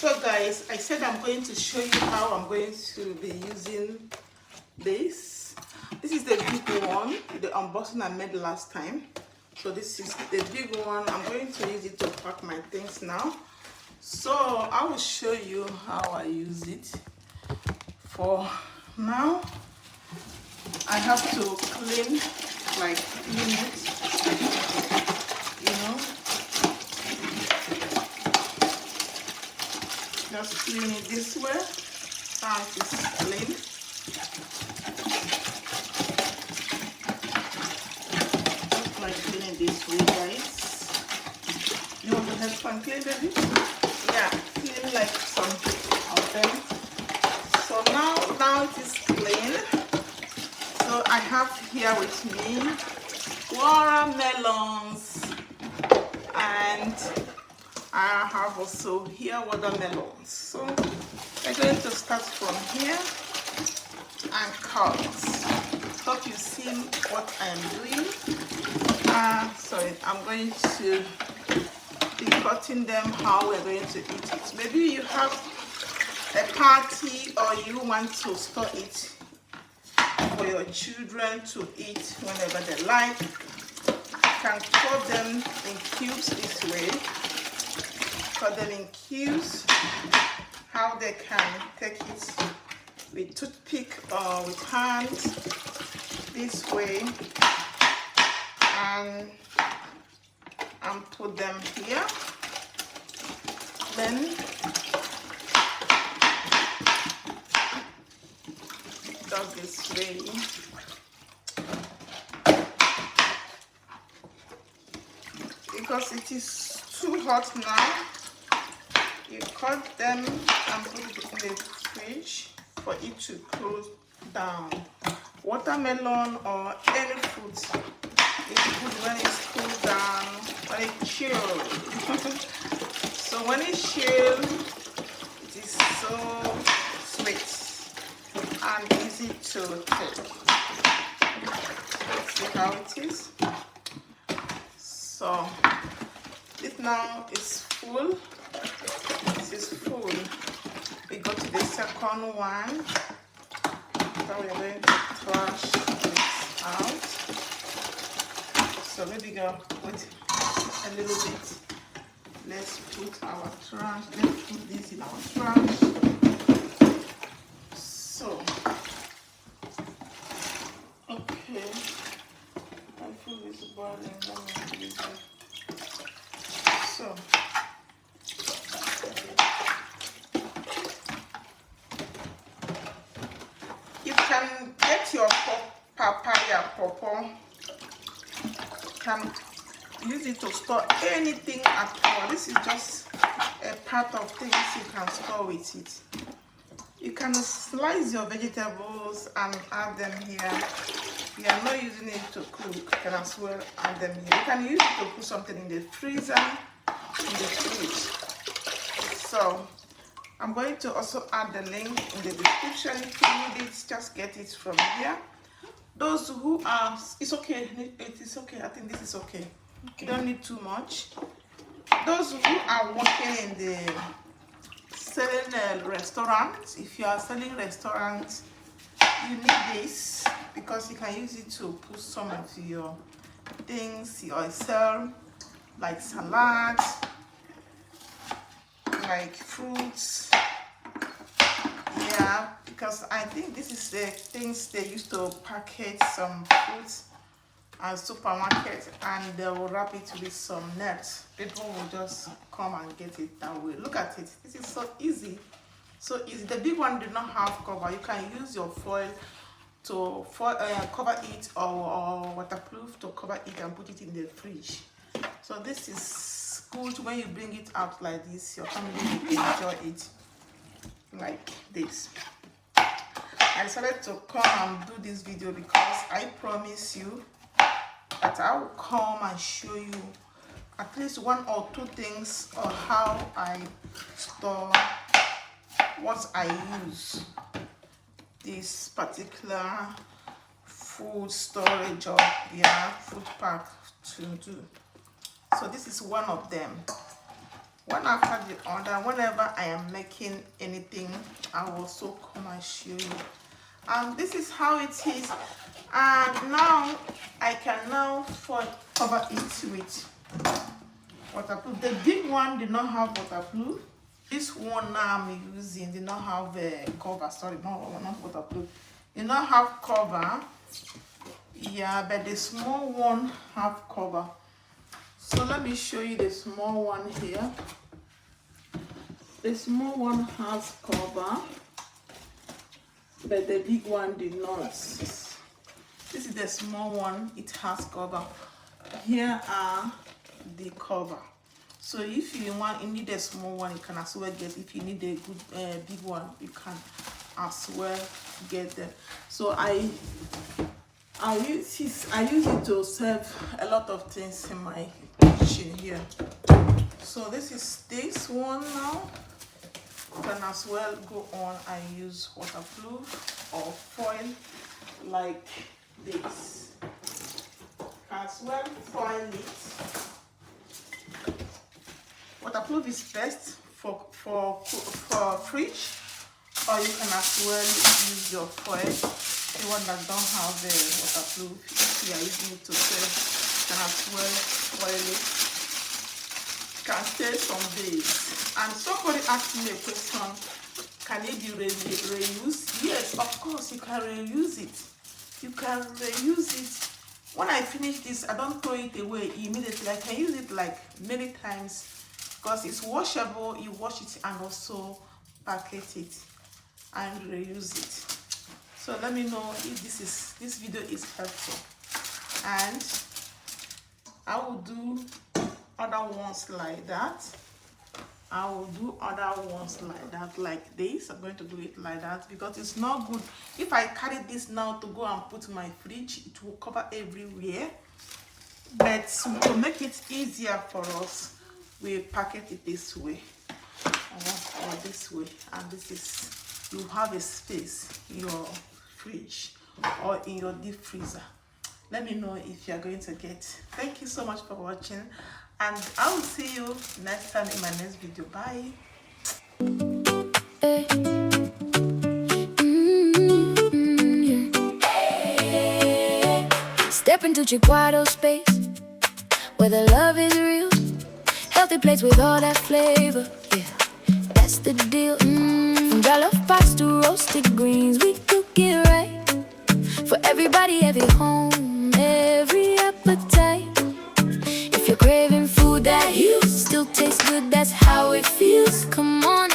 So guys, I said I'm going to show you how I'm going to be using this. This is the big one, the unboxing I made last time. So this is the big one. I'm going to use it to pack my things now. So I will show you how I use it. For now, I have to clean it, you know. Just clean it this way. Now it is clean. Just like cleaning this way, guys. You want to help fun clean, baby? Yeah, clean like some of them. So now it is clean. So I have here with me watermelons, and I have also here watermelons. So we're going to start from here and cut. Hope you see what I am doing. Sorry, I'm going to be cutting them how we're going to eat it. Maybe you have a party or you want to store it for your children to eat whenever they like. You can cut them in cubes this way. Cut them in cubes, how they can take it with toothpick or with hands this way, and put them here. Then just this way. Because it is too hot now, you cut them and put it in the fridge for it to cool down. Watermelon or any fruit is good when it's cooled down, when it's chilled. So when it's chilled, it is so sweet and easy to take. Let's see how it is. So this now is full. This is full. We go to the second one. So we're going to trash this out. So maybe go put a little bit. Let's put our trash. Let's put this in our trash. So okay. I feel this boiling. Let me do it. So you can get your papaya pawpaw. Can use it to store anything at all. This is just a part of things you can store with it. You can slice your vegetables and add them here. You are not using it to cook, you can as well add them here. You can use it to put something in the freezer, in the fridge. So I'm going to also add the link in the description. If you need it, just get it from here. Those who are, it's okay, it is okay. I think this is okay. You don't need too much. Those who are working in the selling restaurants, if you are selling restaurants, you need this because you can use it to put some of your things yourself, like salads, like fruits. Yeah, because I think this is the things they used to package some fruits at supermarket, and they will wrap it with some nets. People will just come and get it that way. Look at it. This is so easy. So easy. The big one did not have cover. You can use your foil to cover it, or waterproof to cover it and put it in the fridge. So this is good when you bring it out like this. Your family will enjoy it like this. I decided to come and do this video because I promise you that I will come and show you at least one or two things on how I store, what I use this particular food storage or food pack to do. So this is one of them. one after the other. Whenever I am making anything, I will also come and show you. And this is how it is. And now I can now cover it with waterproof. The big one did not have waterproof. This one now I'm using did not have a cover. Sorry, not waterproof. Did not have cover. Yeah, but the small one have cover. So let me show you the small one here. The small one has cover, but the big one did not. This is the small one, it has cover. Here are the cover. So if you need a small one, you can as well get. If you need a good big one, you can as well get them. So I use it to serve a lot of things in my kitchen here. So this is this one now. You can as well go on and use waterproof or foil like this. As well foil it. Waterproof is best for fridge, or you can as well use your foil. The one that don't have the waterproof, if you are using it to serve, you can as well foil it. Can stay some days. And somebody asked me a question, can it be reused? Yes, of course you can reuse it. You can reuse it. When I finish this, I don't throw it away immediately. I can use it like many times because it's washable. You wash it and also packet it and reuse it. So let me know if this video is helpful, and I will do other ones like that. I will do other ones like that, like this. I'm going to do it like that because it's not good. If I carry this now to go and put in my fridge, it will cover everywhere. But to make it easier for us, we packet it this way or this way, and this is, you have a space in your fridge or in your deep freezer. Let me know if you are going to get. Thank you so much for watching, and I will see you next time in my next video. Bye. Step into Chikwado space, where the love is real. Healthy plates with all that flavor. Yeah, that's the deal. From jollof pots to roasted greens, we cook it right for everybody, every home, every appetite. If you're craving food that heals, still tastes good, that's how it feels. Come on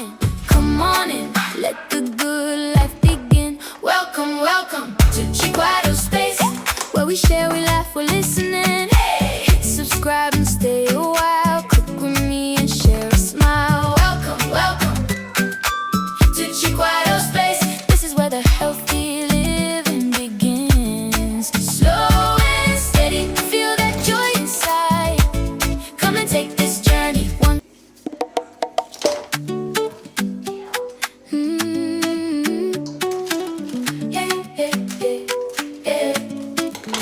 in, let the good life begin. Welcome, welcome to Chikwado space, where we share, we laugh, we're listening. Hit subscribe and stay a while. Cook with me and share a smile. Welcome, welcome to Chikwado space. This is where the healthy living begins. Slow and steady, feel that joy inside. Come and take this journey one.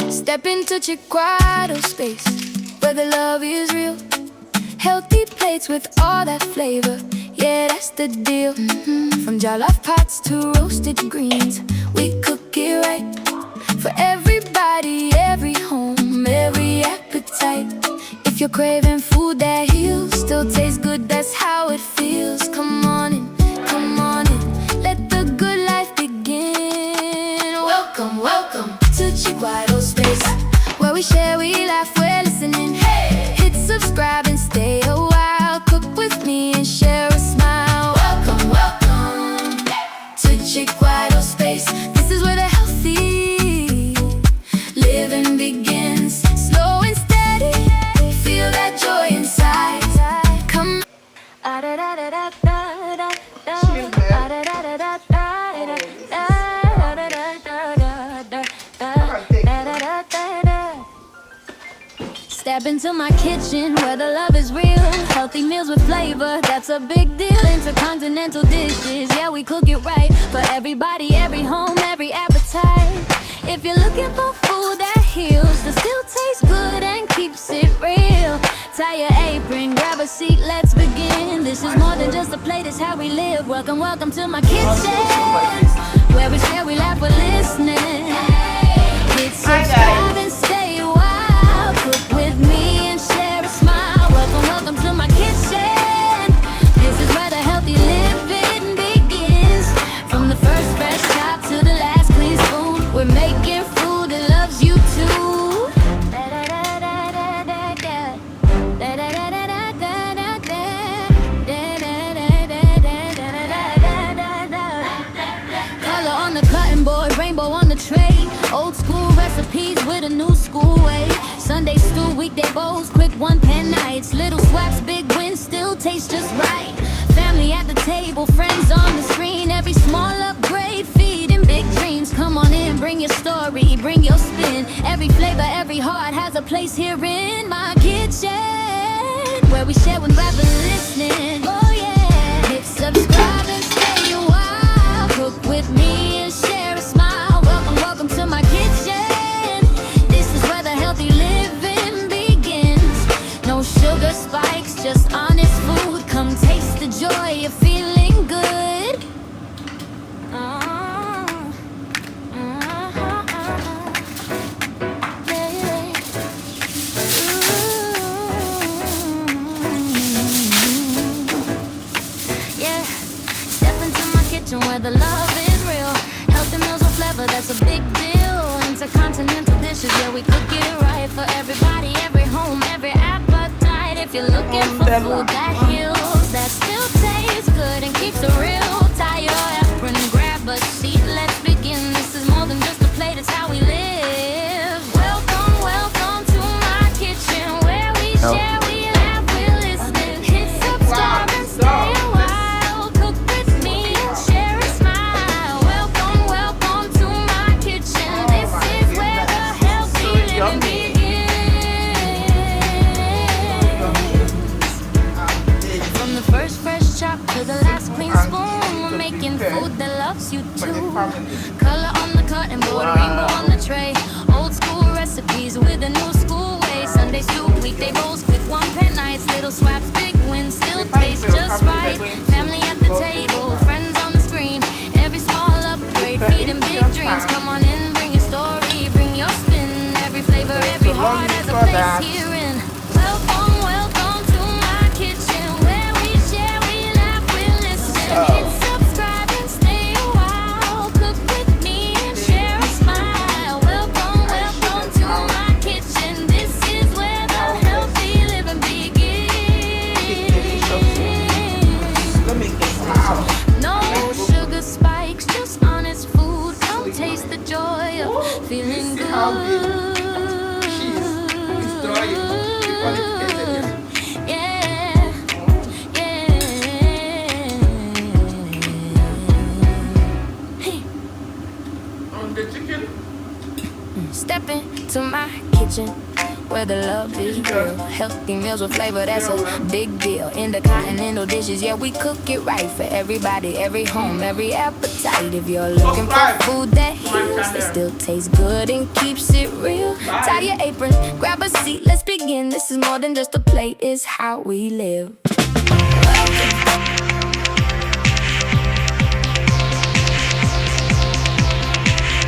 Step into Chikwado space, where the love is real. Healthy plates with all that flavor. Yeah, that's the deal. From jollof pots to roasted greens, we cook it right for everybody, every home, every appetite. If you're craving food that heals, still tastes good, that's how it feels. Come on in, let the good life begin. Welcome, welcome to Chikwado space, where we share, we laugh, we're listening. Hit subscribe and stay a while. Cook with me and share a smile. Welcome, welcome to Chikwado space. This is where the healthy living begins. Slow and steady, feel that joy inside. Come. Step into my kitchen, where the love is real. Healthy meals with flavor, that's a big deal. Intercontinental dishes, yeah, we cook it right for everybody, every home, every appetite. If you're looking for food that heals that still tastes good and keeps it real. Tie your apron, grab a seat, let's begin. This is more than just a plate, it's how we live. Welcome, welcome to my kitchen, where we share, we laugh, we're listening. Hit subscribe and stay a while. Cook with me and share a smile. Welcome, welcome to my kitchen. This is where the healthy living begins. From the first fresh chop to the last clean spoon, we're making food that loves you too. Color on the cutting board, rainbow on the tray. Old school recipes with a new school way. Sunday stew, weekday bowls, quick one-pan nights. Little swaps, big wins, still taste just right. Family at the table, friends on the screen. Every small upgrade, feeding big dreams. Come on in, bring your story, bring your spin. Every flavor, every heart has a place here in my kitchen, where we share when rather listening. Oh yeah, hit subscribe and stay a while. Cook with me and share a smile. Welcome, welcome to my kitchen. This is where the healthy living begins. No sugar spikes, just honest food. Come taste the joy of feeling good. Yeah, step into my kitchen where the love is real. Healthy meals with flavor, that's a big deal. Intercontinental dishes, yeah, we cook it right for everybody, every home, every appetite. If you're looking for food that heals, that still tastes good and keeps it real, tie your apron, grab a seat, let's begin. This is more than just a plate, it's how we live. Welcome, welcome to my kitchen, where we share, we laugh, we listen. Hit subscribe and stay a while. Cook with me and share a smile. Welcome, welcome to my kitchen. This is where the healthy living begins. From the first fresh chop to the last clean spoon, we're making food that loves you too. Color on the cutting board, rainbow on the tray. Old school recipes with a new school way. Sunday stew, weekday bowls, quick one-pan nights. Little swaps, big wins, still taste just right. Family at the table, friends on the screen. Every small upgrade, feeding big dreams. Come on in, bring your story, bring your spin. Every flavor, every heart has a place here in. Welcome, welcome to my kitchen, where we share, we laugh, we listen. Hit subscribe and stay a while. Cook with me and share a smile. Welcome, welcome to my kitchen. This is where the healthy living begins. No sugar spikes, just honest food. Come taste the joy of feeling good. Yeah, yeah. Hey. On the chicken. Step into my kitchen, where the love is real. Healthy meals with flavor, that's a big deal. Intercontinental dishes, yeah, we cook it right for everybody, every home, every appetite. If you're looking for food that heals, that still tastes good and keeps it real, tie your apron, grab a seat, let's begin. This is more than just a plate, it's how we live. Welcome,